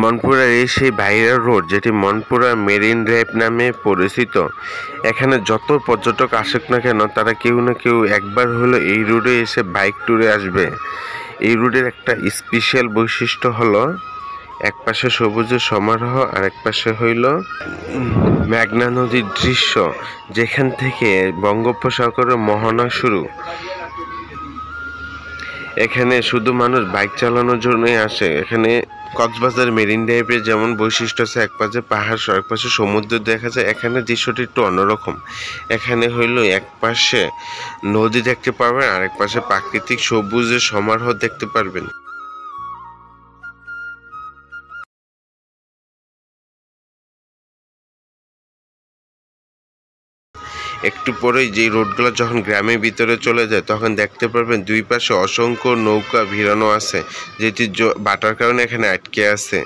মনপুরার এই সেই viral road যেটি মনপুরা মেরিন ড্রাইভ নামে পরিচিত। এখানে যত পর্যটক আসুক না কেন তারা কেউ না কেউ একবার হলো এই রোডে এসে বাইক ট্যুরে আসবে। এই রোডের একটা স্পেশাল বৈশিষ্ট্য হলো এক পাশে সবুজের সমারোহ আর এক পাশে হইল মেঘনা নদীর দৃশ্য, যেখান থেকে বঙ্গোপসাগরের মোহনা শুরু। এখানে শুধু মানুষ বাইক চালানোর জন্যই আসে। এখানে কক্সবাজার মেরিন ড্রাইভে যেমন বৈশিষ্ট্য আছে, এক পাশে পাহাড় এক পাশে সমুদ্র দেখা যায়, এখানে দৃশ্যটি একটু অন্যরকম। এখানে হইল এক পাশে নদী দেখতে পারবেন আর এক পাশে প্রাকৃতিক সবুজের সমারোহ দেখতে পারবেন। একটু পরেই যে রোডগুলো যখন গ্রামের ভিতরে চলে যায় তখন দেখতে পারবেন দুই পাশে অসংখ্য নৌকা ভিড়ানো আছে, যেটি বাটার কারণে এখানে আটকে আছে।